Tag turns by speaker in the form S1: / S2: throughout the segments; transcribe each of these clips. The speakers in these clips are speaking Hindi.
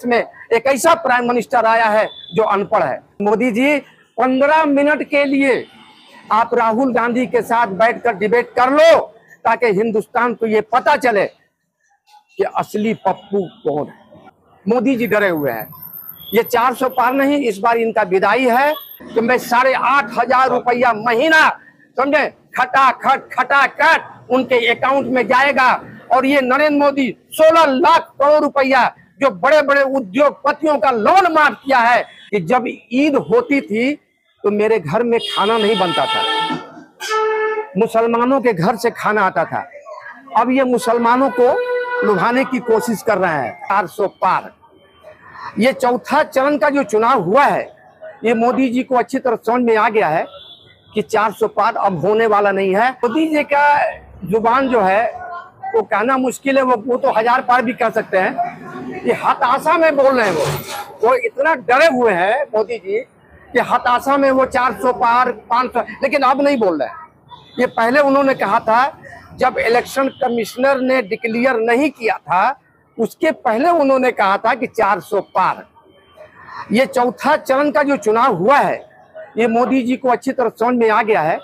S1: में एक ऐसा प्राइम मिनिस्टर आया है जो अनपढ़ है। मोदी जी 15 मिनट के लिए आप राहुल गांधी के साथ बैठकर डिबेट कर लो ताकि हिंदुस्तान को ये पता चले कि असली पप्पू कौन है। मोदी जी डरे हुए हैं। ये 400 पार नहीं, इस बार इनका विदाई है कि मैं 8,500 रुपया महीना समझे खटाखट उनके अकाउंट में जाएगा। और ये नरेंद्र मोदी 16 लाख करोड़ रुपया जो बड़े बड़े उद्योगपतियों का लोन माफ किया है कि जब ईद होती थी तो मेरे घर में खाना नहीं बनता था, मुसलमानों के घर से खाना आता था। अब ये मुसलमानों को लुभाने की कोशिश कर रहे हैं। 400 पार ये चौथा चरण का जो चुनाव हुआ है, ये मोदी जी को अच्छी तरह समझ में आ गया है कि 400 पार अब होने वाला नहीं है। मोदी जी का जुबान जो है वो कहना मुश्किल है, वो तो 1000 पार भी कह सकते हैं। ये हताशा में बोल रहे हैं, वो इतना डरे हुए हैं मोदी जी कि हताशा में वो 400 पार 500, लेकिन अब नहीं बोल रहे हैं। ये पहले उन्होंने कहा था जब इलेक्शन कमिश्नर ने डिक्लेयर नहीं किया था, उसके पहले उन्होंने कहा था कि 400 पार। ये चौथा चरण का जो चुनाव हुआ है, ये मोदी जी को अच्छी तरह समझ में आ गया है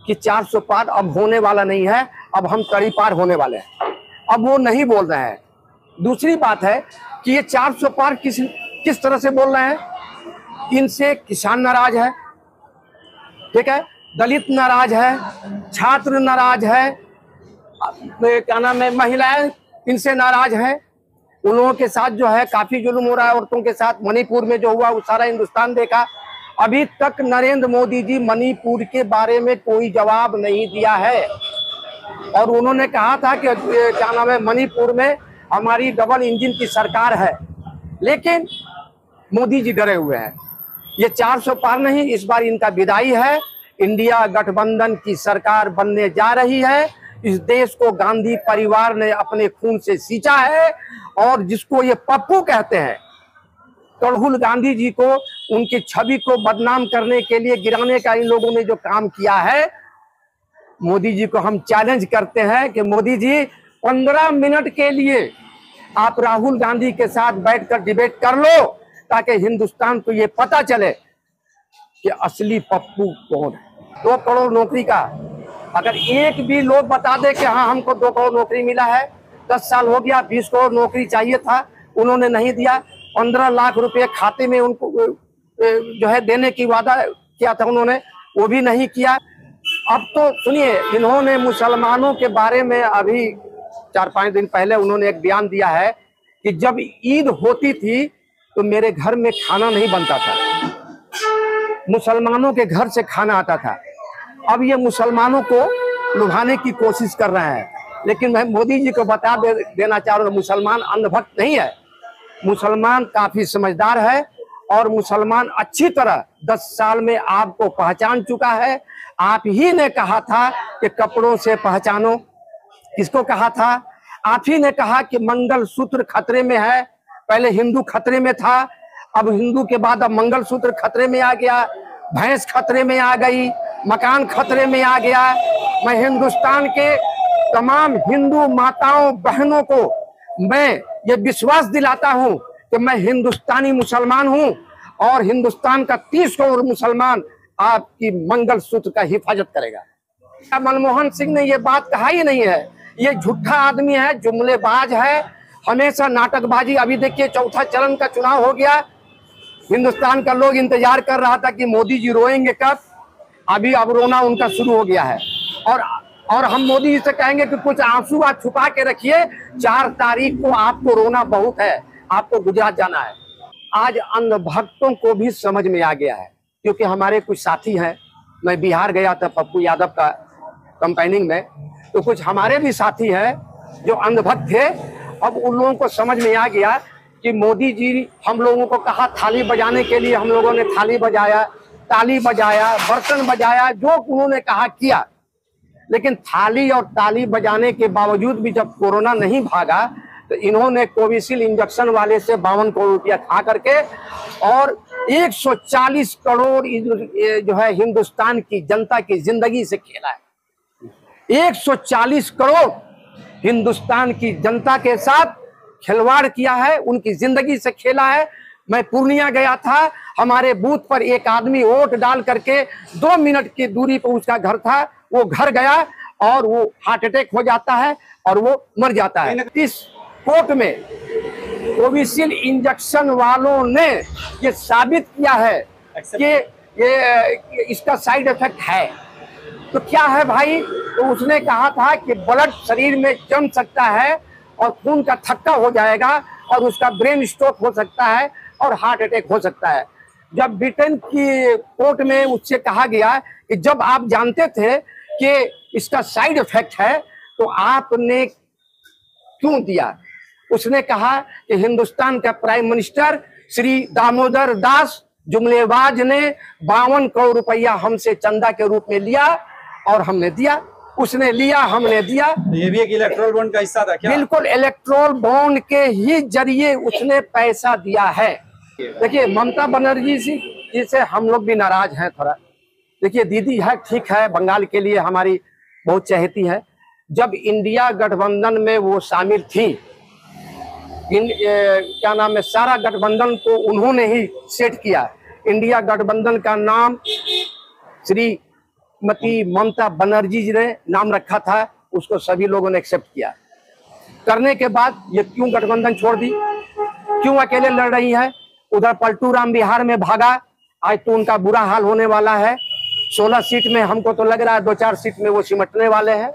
S1: कि 400 पार अब होने वाला नहीं है, अब हम कड़ी पार होने वाले हैं। अब वो नहीं बोल रहे हैं। दूसरी बात है कि ये 400 पार किस तरह से बोल रहे हैं। इनसे किसान नाराज है, ठीक है, दलित नाराज है, छात्र नाराज है, क्या नाम है, महिलाएं इनसे नाराज है। उन लोगों के साथ जो है काफी जुल्म हो रहा है औरतों के साथ। मणिपुर में जो हुआ वो सारा हिंदुस्तान देखा। अभी तक नरेंद्र मोदी जी मणिपुर के बारे में कोई जवाब नहीं दिया है। और उन्होंने कहा था कि क्या नाम है, मणिपुर में हमारी डबल इंजन की सरकार है, लेकिन मोदी जी डरे हुए हैं। ये 400 पार नहीं, इस बार इनका विदाई है। इंडिया गठबंधन की सरकार बनने जा रही है। इस देश को गांधी परिवार ने अपने खून से सींचा है और जिसको ये पप्पू कहते हैं, तो राहुल गांधी जी को उनकी छवि को बदनाम करने के लिए गिराने का इन लोगों ने जो काम किया है, मोदी जी को हम चैलेंज करते हैं कि मोदी जी 15 मिनट के लिए आप राहुल गांधी के साथ बैठकर डिबेट कर लो ताकि हिंदुस्तान को ये पता चले कि असली पप्पू कौन है। 2 करोड़ नौकरी का अगर एक भी लोग बता दे कि हाँ हमको 2 करोड़ नौकरी मिला है, 10 साल हो गया, 20 करोड़ नौकरी चाहिए था, उन्होंने नहीं दिया। 15 लाख रुपए खाते में उनको जो है देने की वादा किया था उन्होंने, वो भी नहीं किया। अब तो सुनिए, इन्होंने मुसलमानों के बारे में अभी 4-5 दिन पहले उन्होंने एक बयान दिया है कि जब ईद होती थी तो मेरे घर में खाना नहीं बनता था, मुसलमानों के घर से खाना आता था। अब ये मुसलमानों को लुभाने की कोशिश कर रहे हैं। लेकिन मैं मोदी जी को बता देना चाह रहा हूँ, मुसलमान अंधभक्त नहीं है। मुसलमान काफी समझदार है और मुसलमान अच्छी तरह 10 साल में आपको पहचान चुका है। आप ही ने कहा था कि कपड़ों से पहचानो। किसको कहा था? आप ही ने कहा कि मंगलसूत्र खतरे में है। पहले हिंदू खतरे में था, अब हिंदू के बाद अब मंगलसूत्र खतरे में आ गया, भैंस खतरे में आ गई, मकान खतरे में आ गया। मैं हिंदुस्तान के तमाम हिंदू माताओं बहनों को मैं ये विश्वास दिलाता हूं कि मैं हिंदुस्तानी मुसलमान हूं और हिंदुस्तान का 30 करोड़ मुसलमान आपकी मंगलसूत्र का हिफाजत करेगा। मनमोहन सिंह ने ये बात कहा ही नहीं है। ये झूठा आदमी है, जुमलेबाज है, हमेशा नाटकबाजी। अभी देखिए चौथा चरण का चुनाव हो गया, हिंदुस्तान का लोग इंतजार कर रहा था कि मोदी जी रोएंगे कब। अभी अब रोना उनका शुरू हो गया है। और हम मोदी जी से कहेंगे कि कुछ आंसू आप छुपा के रखिए, 4 तारीख को आपको रोना बहुत है, आपको गुजरात जाना है। आज अंधभक्तों को भी समझ में आ गया है, क्योंकि हमारे कुछ साथी हैं, मैं बिहार गया था पप्पू यादव का कंपेनिंग में, तो कुछ हमारे भी साथी हैं जो अंधभक्त थे। अब उन लोगों को समझ में आ गया कि मोदी जी हम लोगों को कहा थाली बजाने के लिए, हम लोगों ने थाली बजाया, ताली बजाया, बर्तन बजाया, जो उन्होंने कहा किया। लेकिन थाली और ताली बजाने के बावजूद भी जब कोरोना नहीं भागा तो इन्होंने कोविशील्ड इंजेक्शन वाले से 52 करोड़ रुपया खा करके और 140 करोड़ जो है हिंदुस्तान की जनता की जिंदगी से खेला है। 140 करोड़ हिंदुस्तान की जनता के साथ खिलवाड़ किया है, उनकी जिंदगी से खेला है। मैं पूर्णिया गया था, हमारे बूथ पर एक आदमी वोट डाल करके 2 मिनट की दूरी पर उसका घर था, वो घर गया और वो हार्ट अटैक हो जाता है और वो मर जाता है। इस कोर्ट में कोविशील्ड इंजेक्शन वालों ने ये साबित किया है कि ये इसका साइड इफेक्ट है। तो क्या है भाई, तो उसने कहा था कि ब्लड शरीर में जम सकता है और खून का थक्का हो जाएगा और उसका ब्रेन स्ट्रोक हो सकता है और हार्ट अटैक हो सकता है। जब ब्रिटेन की कोर्ट में उससे कहा गया कि जब आप जानते थे कि इसका साइड इफेक्ट है तो आपने क्यों दिया, उसने कहा कि हिंदुस्तान का प्राइम मिनिस्टर श्री दामोदर दास जुमलेबाज ने 52 करोड़ रुपया हमसे चंदा के रूप में लिया और हमने दिया। उसने लिया, हमने दिया।
S2: ये भी एक इलेक्ट्रोल बॉन्ड का हिस्सा था क्या?
S1: बिल्कुल, इलेक्ट्रोल बॉन्ड के ही जरिए उसने पैसा दिया है। देखिए, ममता बनर्जी जी से हम लोग भी नाराज हैं थोड़ा। देखिए, दीदी है, ठीक है, बंगाल के लिए हमारी बहुत चहेती है। जब इंडिया गठबंधन में वो शामिल थी, क्या नाम है, सारा गठबंधन को उन्होंने ही सेट किया। इंडिया गठबंधन का नाम श्रीमती ममता बनर्जी जी ने नाम रखा था, उसको सभी लोगों ने एक्सेप्ट किया। करने के बाद ये क्यों गठबंधन छोड़ दी, क्यों अकेले लड़ रही है? उधर पलटू राम बिहार में भागा, आज तो उनका बुरा हाल होने वाला है। 16 सीट में हमको तो लग रहा है 2-4 सीट में वो सिमटने वाले हैं।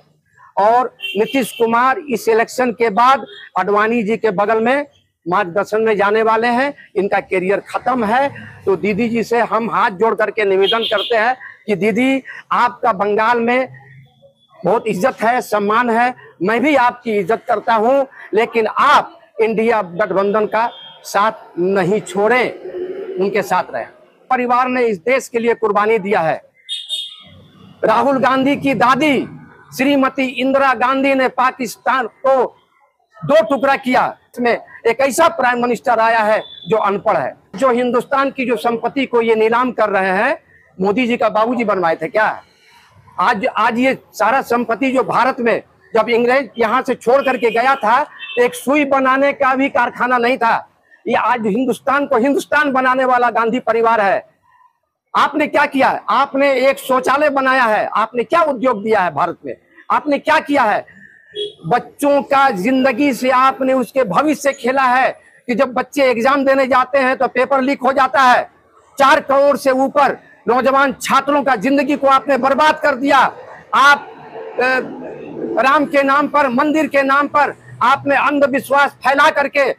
S1: और नीतीश कुमार इस इलेक्शन के बाद आडवाणी जी के बगल में मार्गदर्शन में जाने वाले हैं, इनका करियर खत्म है। तो दीदी जी से हम हाथ जोड़ करके निवेदन करते हैं कि दीदी, आपका बंगाल में बहुत इज्जत है, सम्मान है, मैं भी आपकी इज्जत करता हूं, लेकिन आप इंडिया गठबंधन का साथ नहीं छोड़ें, उनके साथ रहें। परिवार ने इस देश के लिए कुर्बानी दिया है। राहुल गांधी की दादी श्रीमती इंदिरा गांधी ने पाकिस्तान को 2 टुकड़ा किया। इसमें एक ऐसा प्राइम मिनिस्टर आया है जो अनपढ़ है, जो हिंदुस्तान की जो संपत्ति को ये नीलाम कर रहे हैं। मोदी जी का बाबूजी बनवाए थे क्या? आज ये सारा संपत्ति जो भारत में, जब अंग्रेज यहाँ से छोड़ करके गया था, एक सुई बनाने का भी कारखाना नहीं था। ये आज हिंदुस्तान को हिंदुस्तान बनाने वाला गांधी परिवार है। आपने क्या किया है? आपने एक शौचालय बनाया है, आपने क्या उद्योग दिया है भारत में? आपने क्या किया है? बच्चों का जिंदगी से आपने उसके भविष्य से खेला है कि जब बच्चे एग्जाम देने जाते हैं तो पेपर लीक हो जाता है। 4 करोड़ से ऊपर नौजवान छात्रों का जिंदगी को आपने बर्बाद कर दिया। आप राम के नाम पर, मंदिर के नाम पर आपने अंधविश्वास फैला करके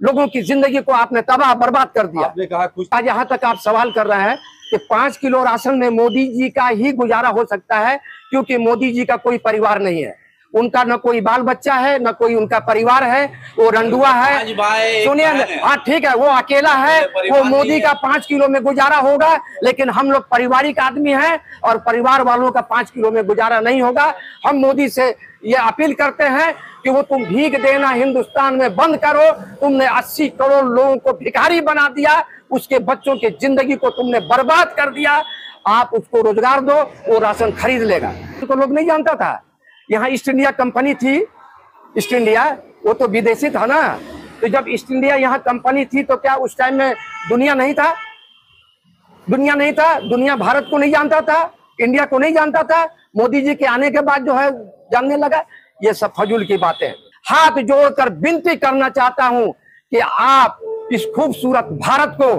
S1: लोगों की जिंदगी को आपने तबाह बर्बाद कर दिया।
S2: आपने कहा कुछ,
S1: आज यहाँ तक आप सवाल कर रहे हैं कि 5 किलो राशन में मोदी जी का ही गुजारा हो सकता है, क्योंकि मोदी जी का कोई परिवार नहीं है। उनका न कोई बाल बच्चा है, न कोई उनका परिवार है, वो रंडुआ है। सुनिए, हाँ ठीक है, वो अकेला है, वो मोदी का 5 किलो में गुजारा होगा, लेकिन हम लोग पारिवारिक आदमी हैं और परिवार वालों का 5 किलो में गुजारा नहीं होगा। हम मोदी से ये अपील करते हैं कि वो तुम भीख देना हिंदुस्तान में बंद करो। तुमने 80 करोड़ लोगों को भिखारी बना दिया, उसके बच्चों की जिंदगी को तुमने बर्बाद कर दिया। आप उसको रोजगार दो, वो राशन खरीद लेगा। तो लोग नहीं जानता था, यहाँ ईस्ट इंडिया कंपनी थी। ईस्ट इंडिया वो तो विदेशी था ना, तो जब ईस्ट इंडिया यहाँ कंपनी थी तो क्या उस टाइम में दुनिया नहीं था? दुनिया नहीं था, दुनिया भारत को नहीं जानता था, इंडिया को नहीं जानता था। मोदी जी के आने के बाद जो है जानने लगा। ये सब फजूल की बातें। हाथ जोड़कर विनती करना चाहता हूं कि आप इस खूबसूरत भारत को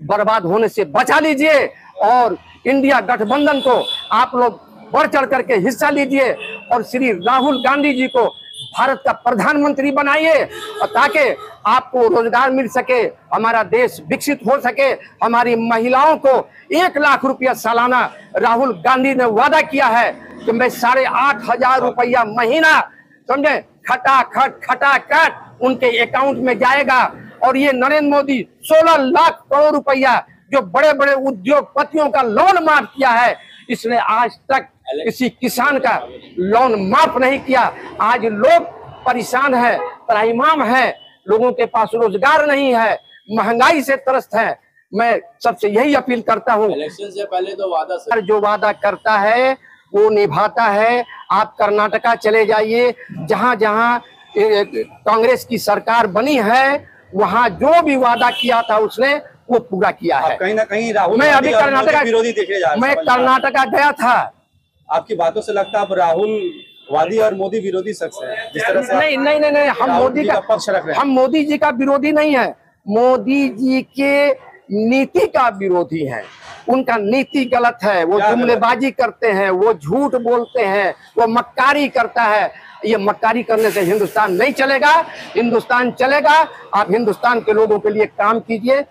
S1: बर्बाद होने से बचा लीजिए और इंडिया गठबंधन को आप लोग बढ़ चढ़ करके हिस्सा लीजिए और श्री राहुल गांधी जी को भारत का प्रधानमंत्री बनाइए, ताकि आपको रोजगार मिल सके, हमारा देश विकसित हो सके। हमारी महिलाओं को 1 लाख रुपया सालाना राहुल गांधी ने वादा किया है कि मैं 8,500 रुपया महीना, समझे, खटाखट उनके अकाउंट में जाएगा। और ये नरेंद्र मोदी 16 लाख करोड़ रुपया जो बड़े बड़े उद्योगपतियों का लोन माफ किया है, इसने आज तक किसी किसान का लोन माफ नहीं किया। आज लोग परेशान है, त्राहिमाम है, लोगों के पास रोजगार नहीं है, महंगाई से त्रस्त है। मैं सबसे यही अपील करता हूँ,
S3: इलेक्शन से पहले तो वादा
S1: जो वादा करता है वो निभाता है। आप कर्नाटका चले जाइए, जहां जहां कांग्रेस की सरकार बनी है, वहां जो भी वादा किया था उसने वो पूरा किया है।
S2: कहीं ना कहीं राहुल
S1: मैं अभी
S2: गांधी और
S1: कर्नाटका
S2: मोदी विरोधी देखे जा रहे हैं।
S1: मैं
S2: समझ में आ रहा है।
S1: कर्नाटका गया था।
S2: आपकी बातों से लगता है आप राहुल वादी और मोदी विरोधी शख्स है, जिस तरह से
S1: नहीं नहीं नहीं नहीं, हम
S2: राहुल
S1: मोदी
S2: जी
S1: का
S2: पक्ष रख रहे हैं।
S1: हम मोदी जी का विरोधी नहीं है, मोदी जी के नीति का विरोधी है। उनका नीति गलत है, वो
S2: क्या
S1: जुमलेबाजी करते हैं, वो झूठ बोलते हैं, वो मक्कारी करता है। ये मक्कारी करने से हिंदुस्तान नहीं चलेगा। हिंदुस्तान चलेगा, आप हिंदुस्तान के लोगों के लिए काम कीजिए।